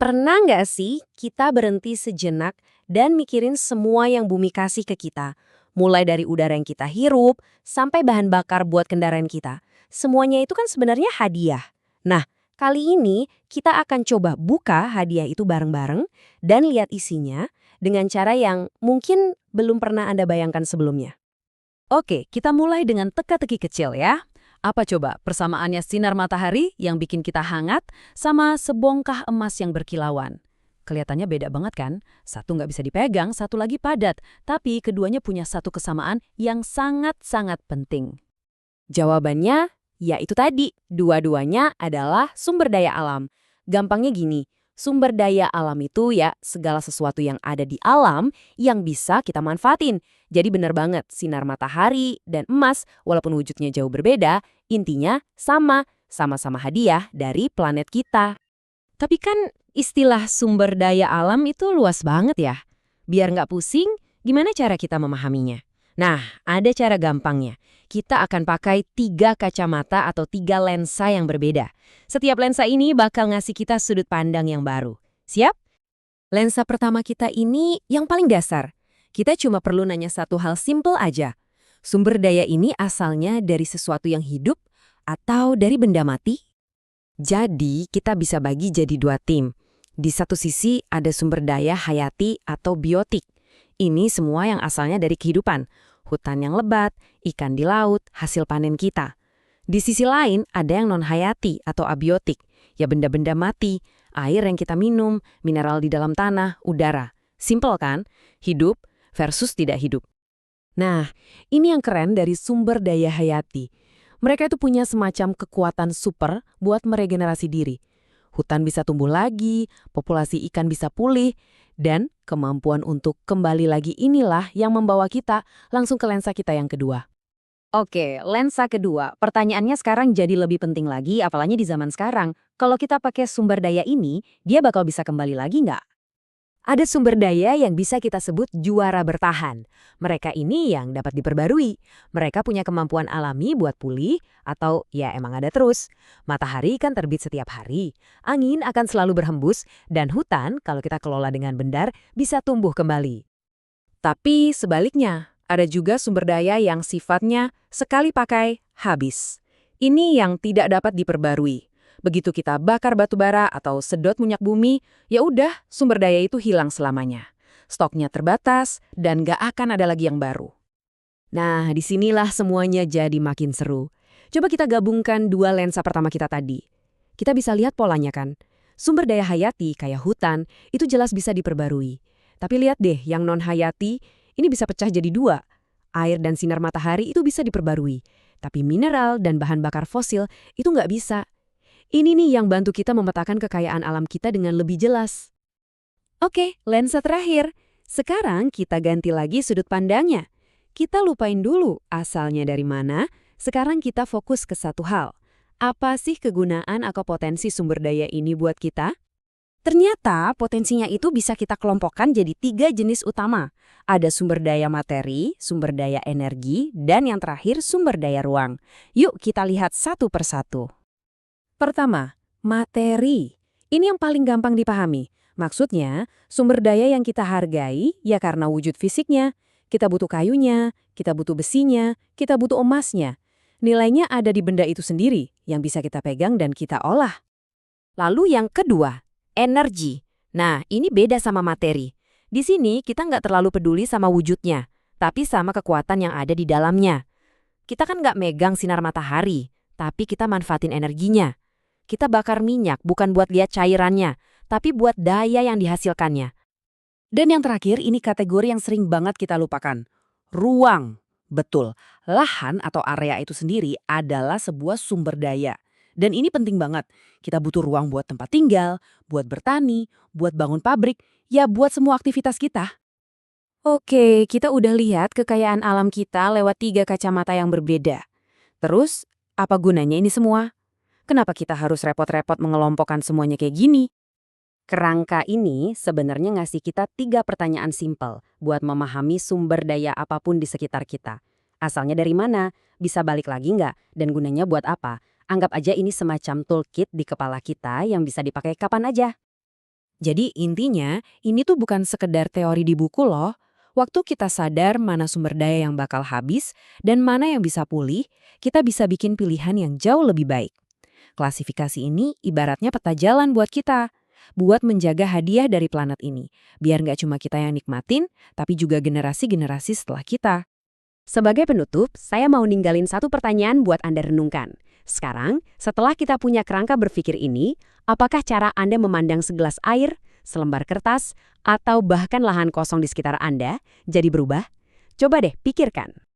Pernah nggak sih kita berhenti sejenak dan mikirin semua yang bumi kasih ke kita? Mulai dari udara yang kita hirup, sampai bahan bakar buat kendaraan kita. Semuanya itu kan sebenarnya hadiah. Nah, kali ini kita akan coba buka hadiah itu bareng-bareng dan lihat isinya dengan cara yang mungkin belum pernah Anda bayangkan sebelumnya. Oke, kita mulai dengan teka-teki kecil ya. Apa coba persamaannya sinar matahari yang bikin kita hangat sama sebongkah emas yang berkilauan? Kelihatannya beda banget kan? Satu nggak bisa dipegang, satu lagi padat. Tapi keduanya punya satu kesamaan yang sangat-sangat penting. Jawabannya, ya itu tadi. Dua-duanya adalah sumber daya alam. Gampangnya gini, sumber daya alam itu ya segala sesuatu yang ada di alam yang bisa kita manfaatin. Jadi benar banget, sinar matahari dan emas, walaupun wujudnya jauh berbeda, intinya sama, sama-sama hadiah dari planet kita. Tapi kan istilah sumber daya alam itu luas banget ya. Biar nggak pusing, gimana cara kita memahaminya? Nah, ada cara gampangnya. Kita akan pakai 3 kacamata atau 3 lensa yang berbeda. Setiap lensa ini bakal ngasih kita sudut pandang yang baru. Siap? Lensa pertama kita ini yang paling dasar. Kita cuma perlu nanya satu hal simple aja. Sumber daya ini asalnya dari sesuatu yang hidup atau dari benda mati? Jadi, kita bisa bagi jadi 2 tim. Di satu sisi ada sumber daya hayati atau biotik. Ini semua yang asalnya dari kehidupan. Hutan yang lebat, ikan di laut, hasil panen kita. Di sisi lain ada yang non-hayati atau abiotik. Ya benda-benda mati, air yang kita minum, mineral di dalam tanah, udara. Simple kan? Hidup versus tidak hidup. Nah, ini yang keren dari sumber daya hayati. Mereka itu punya semacam kekuatan super buat meregenerasi diri. Hutan bisa tumbuh lagi, populasi ikan bisa pulih, dan kemampuan untuk kembali lagi inilah yang membawa kita langsung ke lensa kita yang kedua. Oke, lensa kedua. Pertanyaannya sekarang jadi lebih penting lagi, apalagi di zaman sekarang. Kalau kita pakai sumber daya ini, dia bakal bisa kembali lagi nggak? Ada sumber daya yang bisa kita sebut juara bertahan. Mereka ini yang dapat diperbarui. Mereka punya kemampuan alami buat pulih atau ya emang ada terus. Matahari kan terbit setiap hari. Angin akan selalu berhembus dan hutan kalau kita kelola dengan benar bisa tumbuh kembali. Tapi sebaliknya, ada juga sumber daya yang sifatnya sekali pakai habis. Ini yang tidak dapat diperbarui. Begitu kita bakar batu bara atau sedot minyak bumi, ya udah sumber daya itu hilang selamanya. Stoknya terbatas dan gak akan ada lagi yang baru. Nah, disinilah semuanya jadi makin seru. Coba kita gabungkan 2 lensa pertama kita tadi. Kita bisa lihat polanya kan? Sumber daya hayati kayak hutan itu jelas bisa diperbarui. Tapi lihat deh yang non-hayati ini bisa pecah jadi 2. Air dan sinar matahari itu bisa diperbarui. Tapi mineral dan bahan bakar fosil itu nggak bisa. Ini nih yang bantu kita memetakan kekayaan alam kita dengan lebih jelas. Oke, lensa terakhir. Sekarang kita ganti lagi sudut pandangnya. Kita lupain dulu asalnya dari mana, sekarang kita fokus ke satu hal. Apa sih kegunaan atau potensi sumber daya ini buat kita? Ternyata potensinya itu bisa kita kelompokkan jadi 3 jenis utama. Ada sumber daya materi, sumber daya energi, dan yang terakhir sumber daya ruang. Yuk kita lihat satu persatu. Pertama, materi. Ini yang paling gampang dipahami. Maksudnya, sumber daya yang kita hargai ya karena wujud fisiknya. Kita butuh kayunya, kita butuh besinya, kita butuh emasnya. Nilainya ada di benda itu sendiri yang bisa kita pegang dan kita olah. Lalu yang kedua, energi. Nah, ini beda sama materi. Di sini kita nggak terlalu peduli sama wujudnya, tapi sama kekuatan yang ada di dalamnya. Kita kan nggak megang sinar matahari, tapi kita manfaatin energinya. Kita bakar minyak bukan buat lihat cairannya, tapi buat daya yang dihasilkannya. Dan yang terakhir, ini kategori yang sering banget kita lupakan. Ruang. Betul, lahan atau area itu sendiri adalah sebuah sumber daya. Dan ini penting banget. Kita butuh ruang buat tempat tinggal, buat bertani, buat bangun pabrik, ya buat semua aktivitas kita. Oke, kita udah lihat kekayaan alam kita lewat 3 kacamata yang berbeda. Terus, apa gunanya ini semua? Kenapa kita harus repot-repot mengelompokkan semuanya kayak gini? Kerangka ini sebenarnya ngasih kita 3 pertanyaan simpel buat memahami sumber daya apapun di sekitar kita. Asalnya dari mana? Bisa balik lagi nggak? Dan gunanya buat apa? Anggap aja ini semacam toolkit di kepala kita yang bisa dipakai kapan aja. Jadi intinya, ini tuh bukan sekedar teori di buku loh. Waktu kita sadar mana sumber daya yang bakal habis dan mana yang bisa pulih, kita bisa bikin pilihan yang jauh lebih baik. Klasifikasi ini ibaratnya peta jalan buat kita, buat menjaga hadiah dari planet ini, biar nggak cuma kita yang nikmatin, tapi juga generasi-generasi setelah kita. Sebagai penutup, saya mau ninggalin satu pertanyaan buat Anda renungkan. Sekarang, setelah kita punya kerangka berpikir ini, apakah cara Anda memandang segelas air, selembar kertas, atau bahkan lahan kosong di sekitar Anda jadi berubah? Coba deh pikirkan.